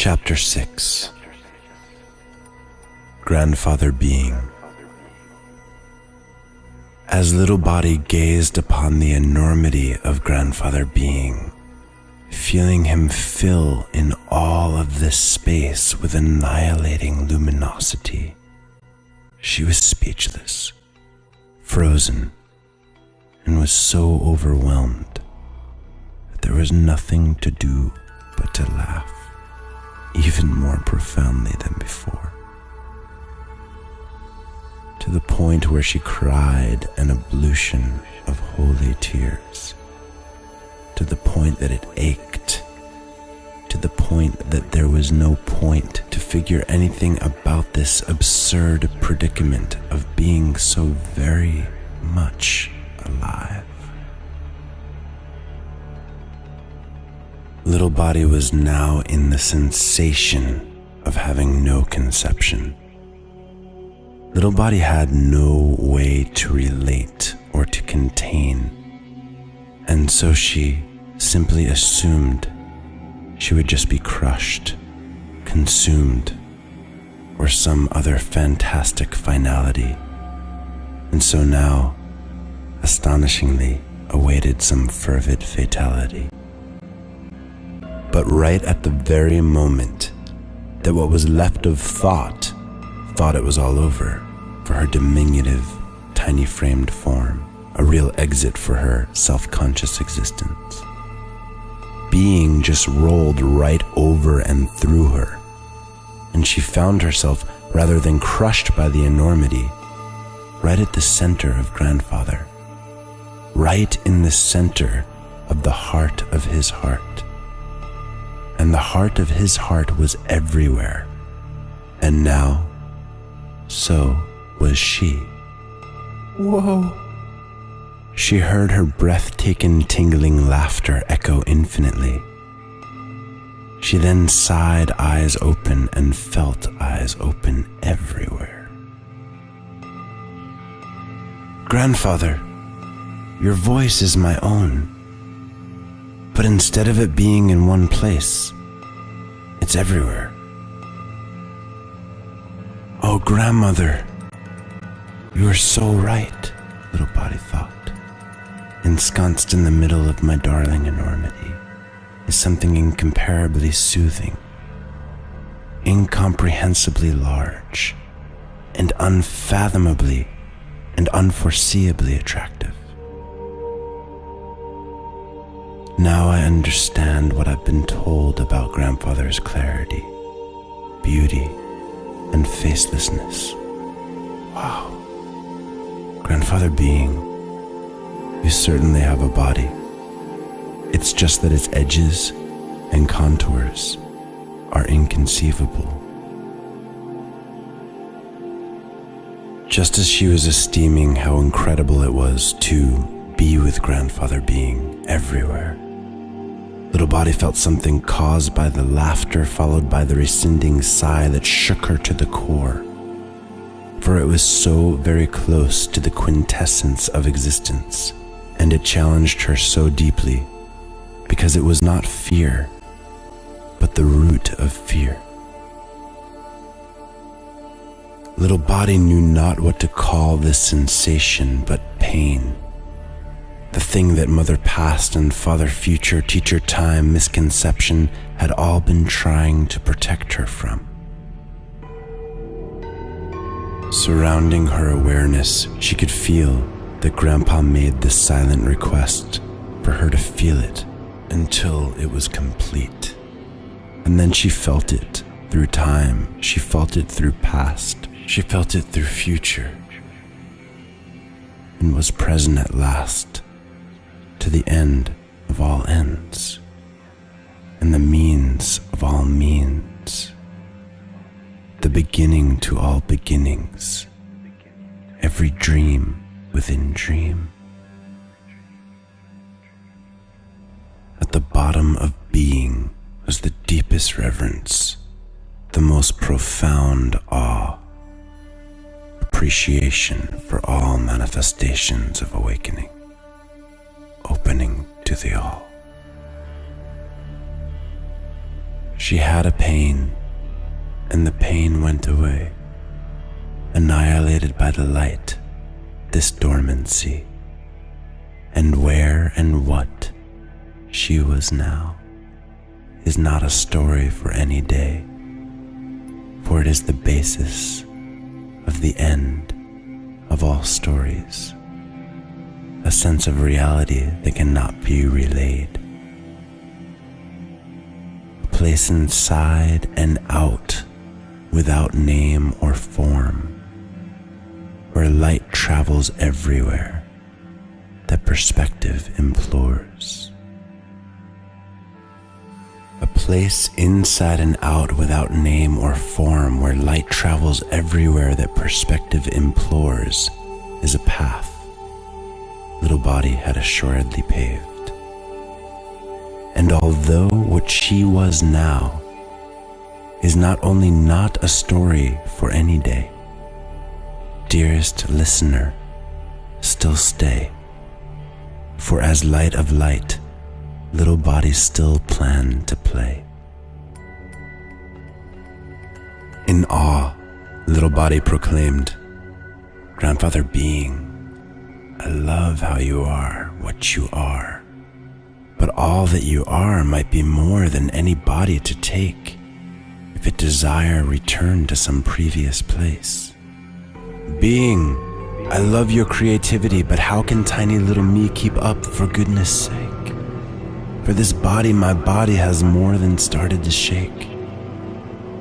Chapter 6. Grandfather Being. As Little Body gazed upon the enormity of Grandfather Being, feeling him fill in all of this space with annihilating luminosity, she was speechless, frozen, and was so overwhelmed that there was nothing to do but to laugh, even more profoundly than before, to the point where she cried an ablution of holy tears, to the point that it ached, to the point that there was no point to figure anything about this absurd predicament of being so very much alive. Little Body was now in the sensation of having no conception. Little Body had no way to relate or to contain, and so she simply assumed she would just be crushed, consumed, or some other fantastic finality, and so now, astonishingly, awaited some fervid fatality. But right at the very moment that what was left of thought it was all over for her diminutive, tiny-framed form, a real exit for her self-conscious existence, being just rolled right over and through her, and she found herself, rather than crushed by the enormity, right at the center of Grandfather, right in the center of the heart of his heart. And the heart of his heart was everywhere, and now, so was she. Whoa! She heard her breathtaking, tingling laughter echo infinitely. She then sighed, eyes open, and felt eyes open everywhere. Grandfather, your voice is my own. But instead of it being in one place, it's everywhere. Oh, Grandmother, you are so right, Little Body thought. Ensconced in the middle of my darling enormity is something incomparably soothing, incomprehensibly large, and unfathomably and unforeseeably attractive. Now I understand what I've been told about Grandfather's clarity, beauty, and facelessness. Wow. Grandfather Being, you certainly have a body. It's just that its edges and contours are inconceivable. Just as she was esteeming how incredible it was to be with Grandfather Being everywhere, Little Body felt something caused by the laughter followed by the rescinding sigh that shook her to the core, for it was so very close to the quintessence of existence, and it challenged her so deeply because it was not fear, but the root of fear. Little Body knew not what to call this sensation but pain. The thing that Mother Past and Father Future, Teacher Time, Misconception had all been trying to protect her from. Surrounding her awareness, she could feel that Grandpa made this silent request for her to feel it until it was complete. And then she felt it through time, she felt it through past, she felt it through future, and was present at last, to the end of all ends, and the means of all means, the beginning to all beginnings, every dream within dream. At the bottom of being was the deepest reverence, the most profound awe, appreciation for all manifestations of awakening, opening to the all. She had a pain, and the pain went away, annihilated by the light, this dormancy. And where and what she was now is not a story for any day, for it is the basis of the end of all stories, a sense of reality that cannot be relayed, a place inside and out without name or form, where light travels everywhere that perspective implores. A place inside and out without name or form, where light travels everywhere that perspective implores, is a path Little Body had assuredly paved. And although what she was now is not only not a story for any day, dearest listener, still stay, for as light of light, Little Body still planned to play. In awe, Little Body proclaimed, "Grandfather Being, I love how you are what you are, but all that you are might be more than any body to take, if it desire return to some previous place. Being, I love your creativity, but how can tiny little me keep up, for goodness sake? For this body, my body has more than started to shake.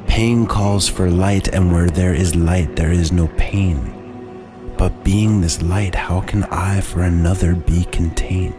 Pain calls for light, and where there is light, there is no pain. But being this light, how can I for another be contained?